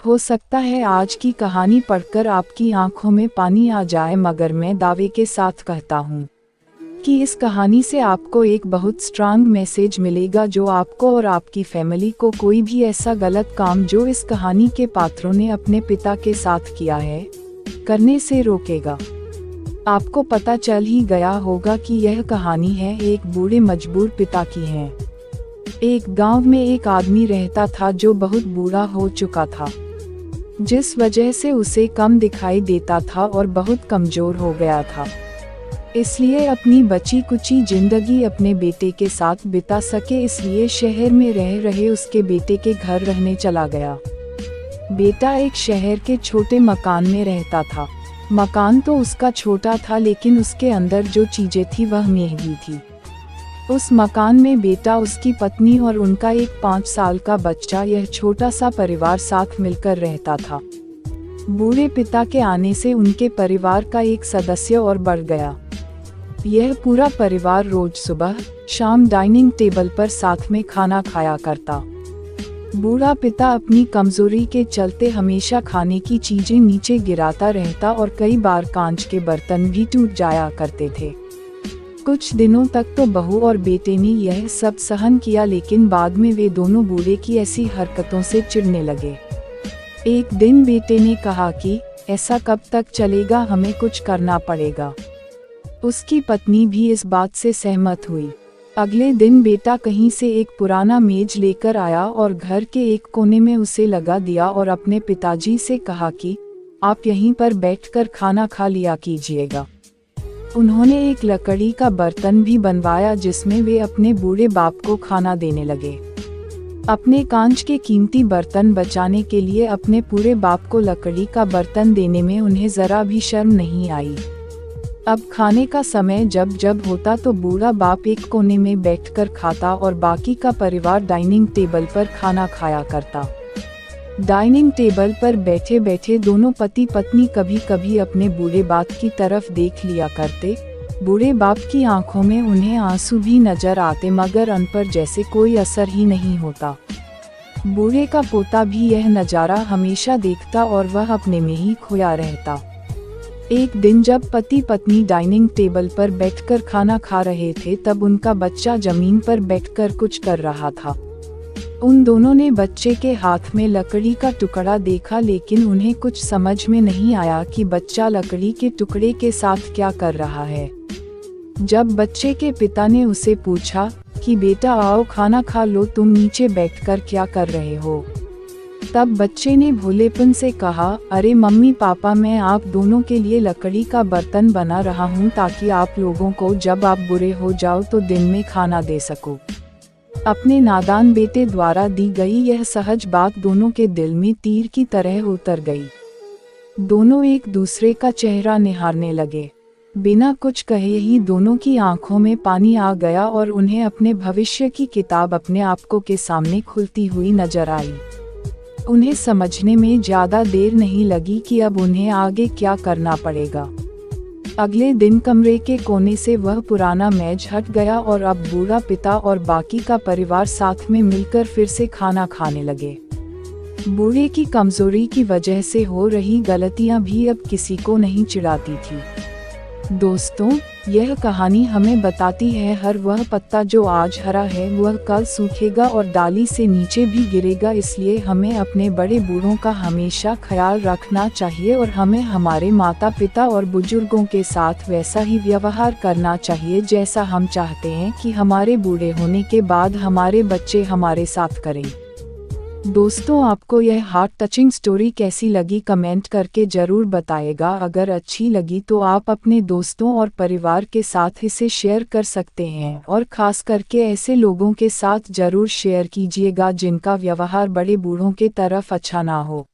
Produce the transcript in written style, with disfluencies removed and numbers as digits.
हो सकता है आज की कहानी पढ़कर आपकी आंखों में पानी आ जाए, मगर मैं दावे के साथ कहता हूँ कि इस कहानी से आपको एक बहुत स्ट्रांग मैसेज मिलेगा जो आपको और आपकी फैमिली को कोई भी ऐसा गलत काम जो इस कहानी के पात्रों ने अपने पिता के साथ किया है, करने से रोकेगा। आपको पता चल ही गया होगा कि यह कहानी है एक बूढ़े मजबूर पिता की है। एक गांव में एक आदमी रहता था जो बहुत बूढ़ा हो चुका था, जिस वजह से उसे कम दिखाई देता था और बहुत कमजोर हो गया था। इसलिए अपनी बची कुची जिंदगी अपने बेटे के साथ बिता सके, इसलिए शहर में रह रहे उसके बेटे के घर रहने चला गया। बेटा एक शहर के छोटे मकान में रहता था। मकान तो उसका छोटा था, लेकिन उसके अंदर जो चीजें थी वह महंगी थी। उस मकान में बेटा, उसकी पत्नी और उनका एक 5 साल का बच्चा, यह छोटा सा परिवार साथ मिलकर रहता था। बूढ़े पिता के आने से उनके परिवार का एक सदस्य और बढ़ गया। यह पूरा परिवार रोज सुबह शाम डाइनिंग टेबल पर साथ में खाना खाया करता। बूढ़ा पिता अपनी कमजोरी के चलते हमेशा खाने की चीजें नीचे गिराता रहता और कई बार कांच के बर्तन भी टूट जाया करते थे। कुछ दिनों तक तो बहू और बेटे ने यह सब सहन किया, लेकिन बाद में वे दोनों बूढ़े की ऐसी हरकतों से चिढ़ने लगे। एक दिन बेटे ने कहा कि ऐसा कब तक चलेगा, हमें कुछ करना पड़ेगा। उसकी पत्नी भी इस बात से सहमत हुई। अगले दिन बेटा कहीं से एक पुराना मेज लेकर आया और घर के एक कोने में उसे लगा दिया और अपने पिताजी से कहा कि आप यहीं पर बैठकर खाना खा लिया कीजिएगा। उन्होंने एक लकड़ी का बर्तन भी बनवाया जिसमें वे अपने बूढ़े बाप को खाना देने लगे। अपने कांच के कीमती बर्तन बचाने के लिए अपने पूरे बाप को लकड़ी का बर्तन देने में उन्हें जरा भी शर्म नहीं आई। अब खाने का समय जब जब होता तो बूढ़ा बाप एक कोने में बैठकर खाता और बाकी का परिवार डाइनिंग टेबल पर खाना खाया करता। डाइनिंग टेबल पर बैठे बैठे दोनों पति पत्नी कभी कभी अपने बूढ़े बाप की तरफ देख लिया करते। बूढ़े बाप की आंखों में उन्हें आंसू भी नजर आते, मगर उन पर जैसे कोई असर ही नहीं होता। बूढ़े का पोता भी यह नज़ारा हमेशा देखता और वह अपने में ही खोया रहता। एक दिन जब पति पत्नी डाइनिंग टेबल पर बैठकर खाना खा रहे थे, तब उनका बच्चा जमीन पर बैठकर कुछ कर रहा था। उन दोनों ने बच्चे के हाथ में लकड़ी का टुकड़ा देखा, लेकिन उन्हें कुछ समझ में नहीं आया कि बच्चा लकड़ी के टुकड़े के साथ क्या कर रहा है। जब बच्चे के पिता ने उसे पूछा कि बेटा आओ खाना खा लो, तुम नीचे बैठकर क्या कर रहे हो, तब बच्चे ने भोलेपन से कहा, अरे मम्मी पापा, मैं आप दोनों के लिए लकड़ी का बर्तन बना रहा हूँ ताकि आप लोगों को जब आप बुरे हो जाओ तो दिन में खाना दे सको। अपने नादान बेटे द्वारा दी गई यह सहज बात दोनों के दिल में तीर की तरह उतर गई। दोनों एक दूसरे का चेहरा निहारने लगे। बिना कुछ कहे ही दोनों की आंखों में पानी आ गया और उन्हें अपने भविष्य की किताब अपने आपको के सामने खुलती हुई नजर आई। उन्हें समझने में ज्यादा देर नहीं लगी कि अब उन्हें आगे क्या करना पड़ेगा। अगले दिन कमरे के कोने से वह पुराना मेज हट गया और अब बूढ़ा पिता और बाकी का परिवार साथ में मिलकर फिर से खाना खाने लगे। बूढ़े की कमजोरी की वजह से हो रही गलतियां भी अब किसी को नहीं चिढ़ाती थी। दोस्तों, यह कहानी हमें बताती है हर वह पत्ता जो आज हरा है वह कल सूखेगा और डाली से नीचे भी गिरेगा। इसलिए हमें अपने बड़े बूढ़ों का हमेशा ख्याल रखना चाहिए और हमें हमारे माता पिता और बुजुर्गों के साथ वैसा ही व्यवहार करना चाहिए जैसा हम चाहते हैं कि हमारे बूढ़े होने के बाद हमारे बच्चे हमारे साथ करें। दोस्तों, आपको यह हार्ट टचिंग स्टोरी कैसी लगी कमेंट करके ज़रूर बताएगा। अगर अच्छी लगी तो आप अपने दोस्तों और परिवार के साथ इसे शेयर कर सकते हैं और ख़ास करके ऐसे लोगों के साथ ज़रूर शेयर कीजिएगा जिनका व्यवहार बड़े बूढ़ों के तरफ अच्छा ना हो।